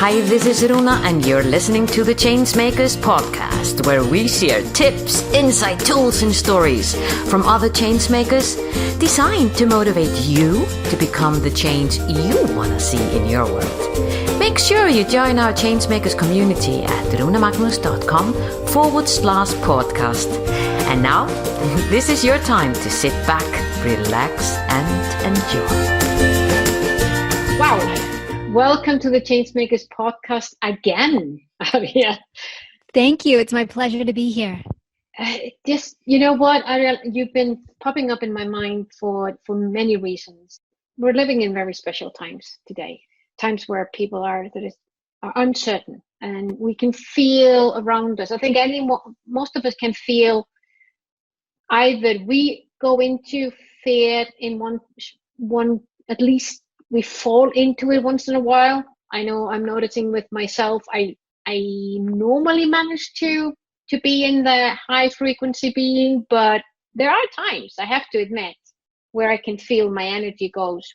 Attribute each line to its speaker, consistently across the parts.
Speaker 1: Hi, this is Runa, and you're listening to the Changemakers podcast, where we share tips, insight, tools, and stories from other changemakers designed to motivate you to become the change you want to see in your world. Make sure you join our Changemakers community at runamagnus.com/podcast. And now, this is your time to sit back, relax, and enjoy.
Speaker 2: Wow. Welcome to the Changemakers podcast again, Ariel.
Speaker 3: Thank you. It's my pleasure to be here.
Speaker 2: You know what, Ariel, you've been popping up in my mind for many reasons. We're living in very special times today, times where people are uncertain, and we can feel around us. I think most of us can feel either we go into fear in one at least. We fall into it once in a while. I know I'm noticing with myself, I normally manage to be in the high frequency being, but there are times, I have to admit, where I can feel my energy goes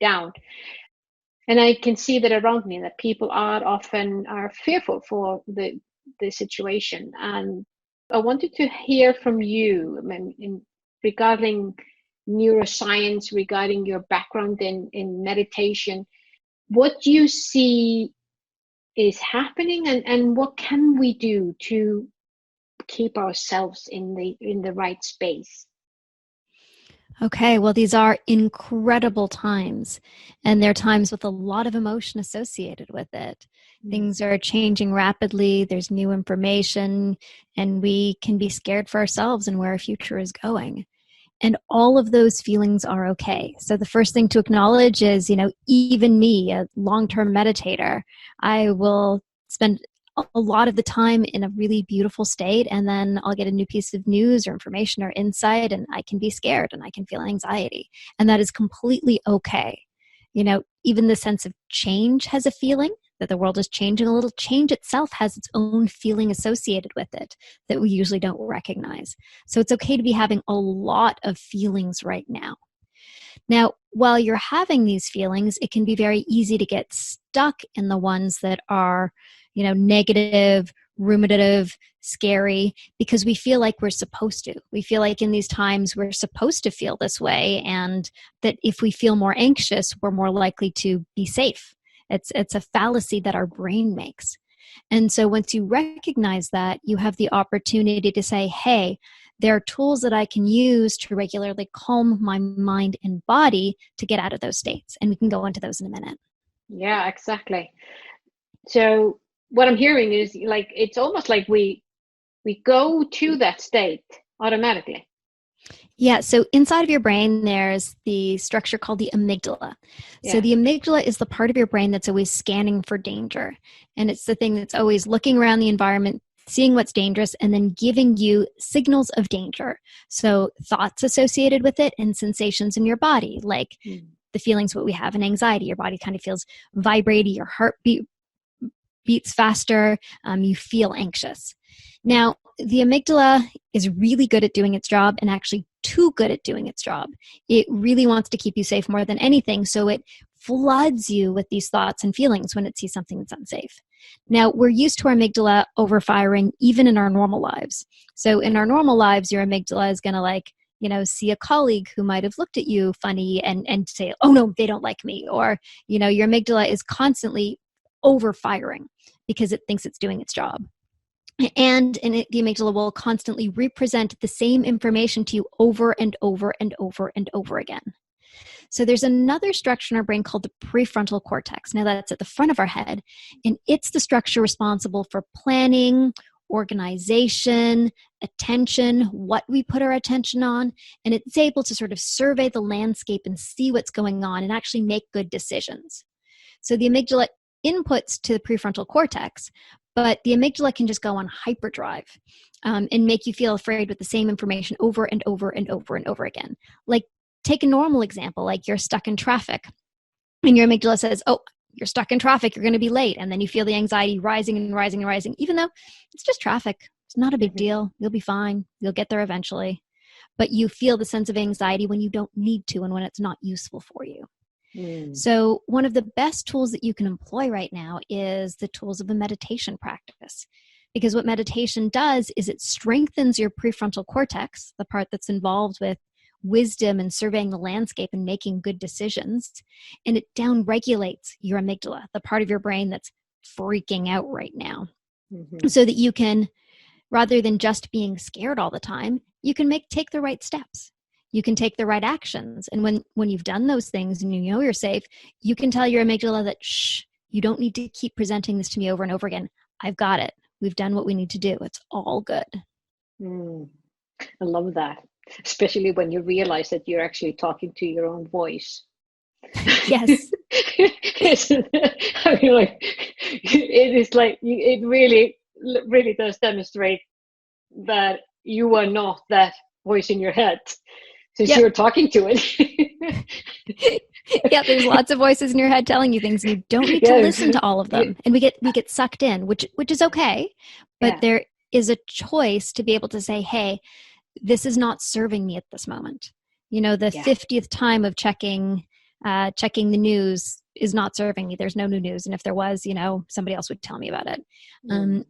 Speaker 2: down. And I can see that around me, that people often fearful for the situation. And I wanted to hear from you regarding neuroscience, regarding your background in meditation. What do you see is happening, and what can we do to keep ourselves in the right space?
Speaker 3: Okay, well, these are incredible times, and they're times with a lot of emotion associated with it. Things are changing rapidly, there's new information, and we can be scared for ourselves and where our future is going. And all of those feelings are okay. So the first thing to acknowledge is, even me, a long-term meditator, I will spend a lot of the time in a really beautiful state, and then I'll get a new piece of news or information or insight, and I can be scared and I can feel anxiety. And that is completely okay. Even the sense of change has a feeling, that the world is changing a little. Change itself has its own feeling associated with it that we usually don't recognize. So it's okay to be having a lot of feelings right now. Now, while you're having these feelings, it can be very easy to get stuck in the ones that are, negative, ruminative, scary, because we feel like we're supposed to. We feel like in these times we're supposed to feel this way, and that if we feel more anxious, we're more likely to be safe. It's a fallacy that our brain makes. And so once you recognize that, you have the opportunity to say, hey, there are tools that I can use to regularly calm my mind and body to get out of those states. And we can go into those in a minute.
Speaker 2: Yeah, exactly. So what I'm hearing is it's almost like we go to that state automatically.
Speaker 3: Yeah, so inside of your brain, there's the structure called the amygdala. Yeah. So the amygdala is the part of your brain that's always scanning for danger. And it's the thing that's always looking around the environment, seeing what's dangerous, and then giving you signals of danger. So thoughts associated with it and sensations in your body, like the feelings what we have in anxiety. Your body kind of feels vibrating, your heartbeat beats faster, you feel anxious. Now, the amygdala is really good at doing its job, and actually too good at doing its job. It really wants to keep you safe more than anything, so it floods you with these thoughts and feelings when it sees something that's unsafe. Now, we're used to our amygdala overfiring even in our normal lives. So in our normal lives, your amygdala is going to see a colleague who might have looked at you funny and say, oh no, they don't like me. Or, your amygdala is constantly overfiring because it thinks it's doing its job. And the amygdala will constantly represent the same information to you over and over and over and over again. So there's another structure in our brain called the prefrontal cortex. Now that's at the front of our head, and it's the structure responsible for planning, organization, attention, what we put our attention on, and it's able to sort of survey the landscape and see what's going on and actually make good decisions. So the amygdala inputs to the prefrontal cortex, but the amygdala can just go on hyperdrive and make you feel afraid with the same information over and over and over and over again. Like, take a normal example, like you're stuck in traffic and your amygdala says, oh, you're stuck in traffic, you're going to be late. And then you feel the anxiety rising and rising and rising, even though it's just traffic. It's not a big deal. You'll be fine. You'll get there eventually. But you feel the sense of anxiety when you don't need to and when it's not useful for you. So one of the best tools that you can employ right now is the tools of a meditation practice. Because what meditation does is it strengthens your prefrontal cortex, the part that's involved with wisdom and surveying the landscape and making good decisions. And it downregulates your amygdala, the part of your brain that's freaking out right now. So that you can, rather than just being scared all the time, you can take the right steps. You can take the right actions. And when you've done those things and you know you're safe, you can tell your amygdala that, shh, you don't need to keep presenting this to me over and over again. I've got it. We've done what we need to do. It's all good.
Speaker 2: I love that, especially when you realize that you're actually talking to your own voice.
Speaker 3: Yes.
Speaker 2: I mean, like, it is like, it really, really does demonstrate that you are not that voice in your head, since you're talking to it.
Speaker 3: Yeah, there's lots of voices in your head telling you things, and you don't need to listen to all of them. And we get sucked in, which is okay, but there is a choice to be able to say, hey, this is not serving me at this moment. You know, the 50th time of checking the news is not serving me. There's no new news, and if there was, you know, somebody else would tell me about it.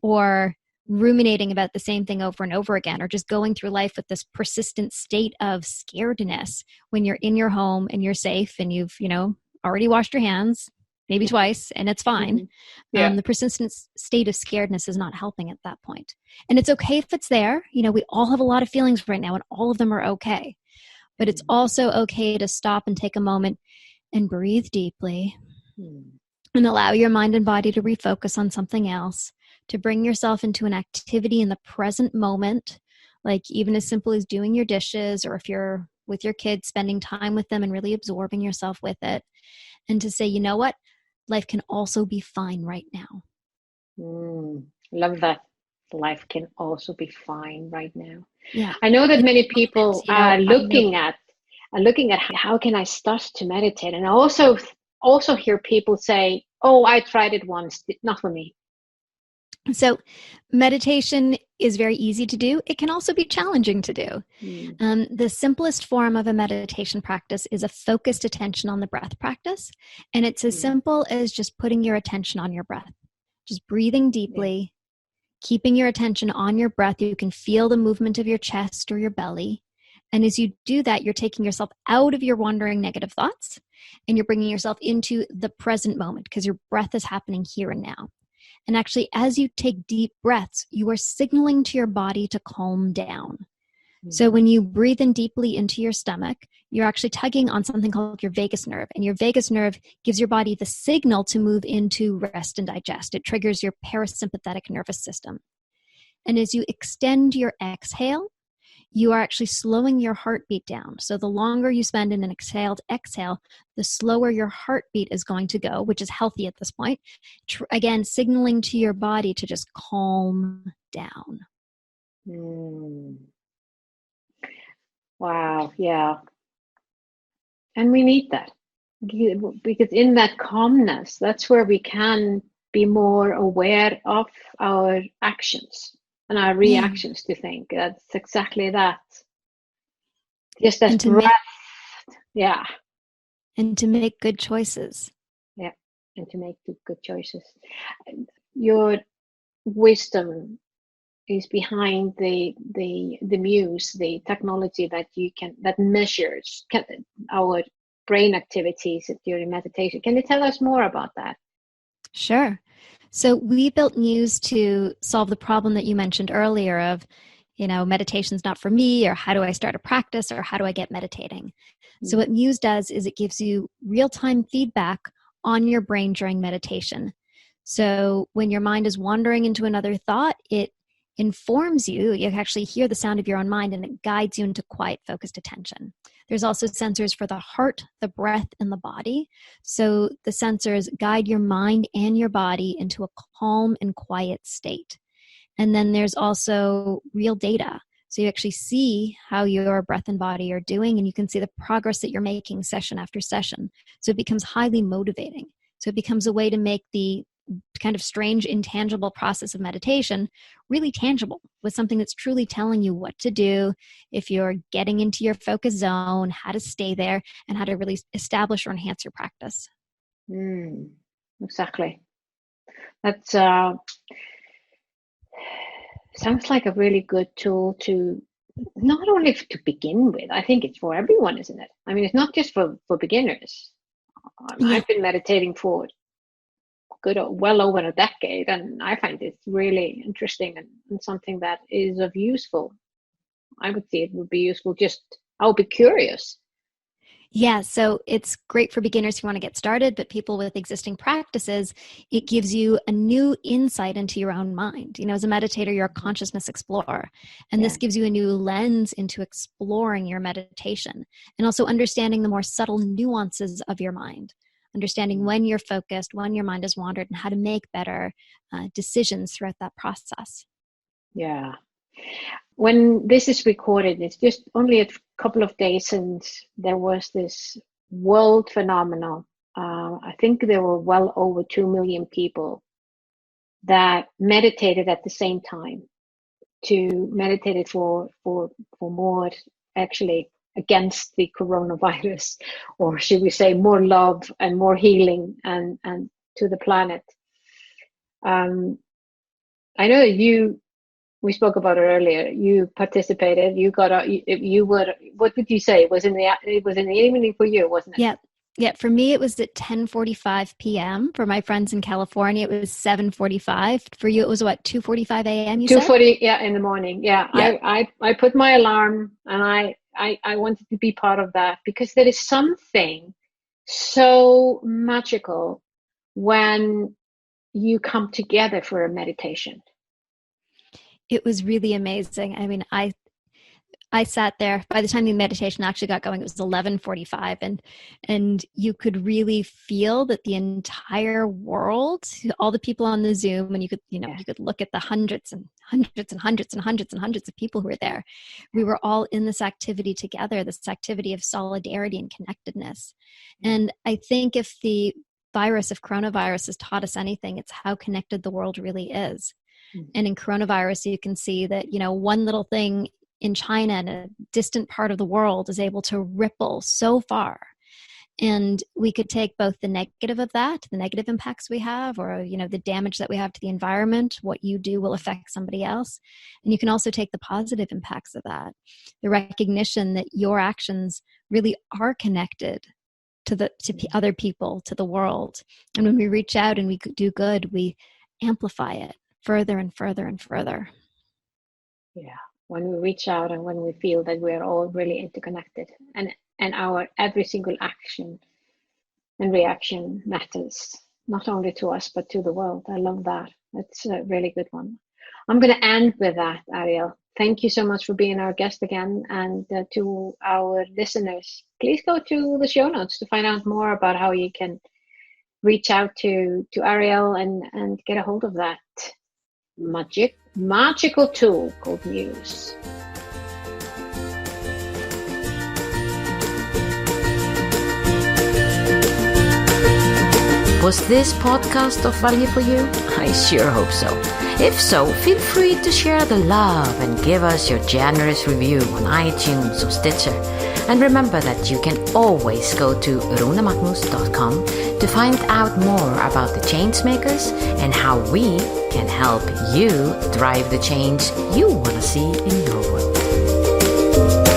Speaker 3: Or ruminating about the same thing over and over again, or just going through life with this persistent state of scaredness when you're in your home and you're safe and you've, you know, already washed your hands maybe twice and it's fine. The persistent state of scaredness is not helping at that point. And it's okay if it's there. You know, we all have a lot of feelings right now and all of them are okay. But it's also okay to stop and take a moment and breathe deeply and allow your mind and body to refocus on something else, to bring yourself into an activity in the present moment, like even as simple as doing your dishes, or if you're with your kids, spending time with them and really absorbing yourself with it. And to say, you know what? Life can also be fine right now.
Speaker 2: Love that. Life can also be fine right now.
Speaker 3: Yeah.
Speaker 2: I know that many people are looking at how can I start to meditate, and I also hear people say, "Oh, I tried it once, not for me."
Speaker 3: So meditation is very easy to do. It can also be challenging to do. The simplest form of a meditation practice is a focused attention on the breath practice. And it's as simple as just putting your attention on your breath, just breathing deeply, keeping your attention on your breath. You can feel the movement of your chest or your belly. And as you do that, you're taking yourself out of your wandering negative thoughts, and you're bringing yourself into the present moment because your breath is happening here and now. And actually, as you take deep breaths, you are signaling to your body to calm down. So when you breathe in deeply into your stomach, you're actually tugging on something called your vagus nerve. And your vagus nerve gives your body the signal to move into rest and digest. It triggers your parasympathetic nervous system. And as you extend your exhale, you are actually slowing your heartbeat down. So the longer you spend in an exhale, the slower your heartbeat is going to go, which is healthy at this point. Again, signaling to your body to just calm down.
Speaker 2: Wow, yeah. And we need that, because in that calmness, that's where we can be more aware of our actions and our reactions to things. That's exactly that. Just that breath.
Speaker 3: And to make good choices.
Speaker 2: Yeah, and to make good choices. Your wisdom is behind the Muse, the technology that measures our brain activities during meditation. Can you tell us more about that?
Speaker 3: Sure. So we built Muse to solve the problem that you mentioned earlier of, you know, meditation's not for me, or how do I start a practice, or how do I get meditating? So what Muse does is it gives you real-time feedback on your brain during meditation. So when your mind is wandering into another thought, it informs you. You actually hear the sound of your own mind, and it guides you into quiet, focused attention. There's also sensors for the heart, the breath, and the body. So the sensors guide your mind and your body into a calm and quiet state. And then there's also real data. So you actually see how your breath and body are doing, and you can see the progress that you're making session after session. So it becomes highly motivating. So it becomes a way to make the kind of strange, intangible process of meditation really tangible, with something that's truly telling you what to do if you're getting into your focus zone, how to stay there, and how to really establish or enhance your practice.
Speaker 2: Exactly. That's sounds like a really good tool to not only to begin with. I think it's for everyone, isn't it? I mean, it's not just for beginners. I've been meditating for well over a decade, and I find it really interesting and something that is of useful. I would say it would be useful. I'll be curious.
Speaker 3: Yeah, so it's great for beginners who want to get started, but people with existing practices, it gives you a new insight into your own mind. As a meditator, you're a consciousness explorer, and this gives you a new lens into exploring your meditation and also understanding the more subtle nuances of your mind, understanding when you're focused, when your mind has wandered, and how to make better decisions throughout that process.
Speaker 2: Yeah. When this is recorded, it's just only a couple of days since there was this world phenomenon. I think there were well over 2 million people that meditated at the same time, meditated for more, actually, against the coronavirus, or should we say more love and more healing and to the planet. I know we spoke about it earlier. You participated. You got you were. What did you say? It was in the evening for you, wasn't it?
Speaker 3: Yeah. For me, it was at 10:45 p.m. For my friends in California, it was 7:45. For you, it was what, 2:45 a.m. You
Speaker 2: 2:40, yeah, in the morning. Yeah. I put my alarm, and I wanted to be part of that, because there is something so magical when you come together for a meditation.
Speaker 3: It was really amazing. I mean, I sat there. By the time the meditation actually got going, it was 11:45, and you could really feel that the entire world, all the people on the Zoom, and you could look at the hundreds and hundreds and hundreds and hundreds and hundreds of people who were there. We were all in this activity together, this activity of solidarity and connectedness. And I think if the coronavirus has taught us anything, it's how connected the world really is. And in coronavirus, you can see that, one little thing in China, in a distant part of the world, is able to ripple so far. And we could take both the negative of that, the negative impacts we have, or, the damage that we have to the environment. What you do will affect somebody else. And you can also take the positive impacts of that, the recognition that your actions really are connected to other people, to the world. And when we reach out and we do good, we amplify it further and further and further.
Speaker 2: Yeah, when we reach out and when we feel that we're all really interconnected, and our every single action and reaction matters, not only to us but to the world. I love that. That's a really good one. I'm going to end with that, Ariel. Thank you so much for being our guest again, and to our listeners, please go to the show notes to find out more about how you can reach out to Ariel and get a hold of that magical tool called Muse.
Speaker 1: Was this podcast of value for you? I sure hope so. If so, feel free to share the love and give us your generous review on iTunes or Stitcher. And remember that you can always go to runemagnus.com to find out more about the Changemakers and how we can help you drive the change you want to see in your world.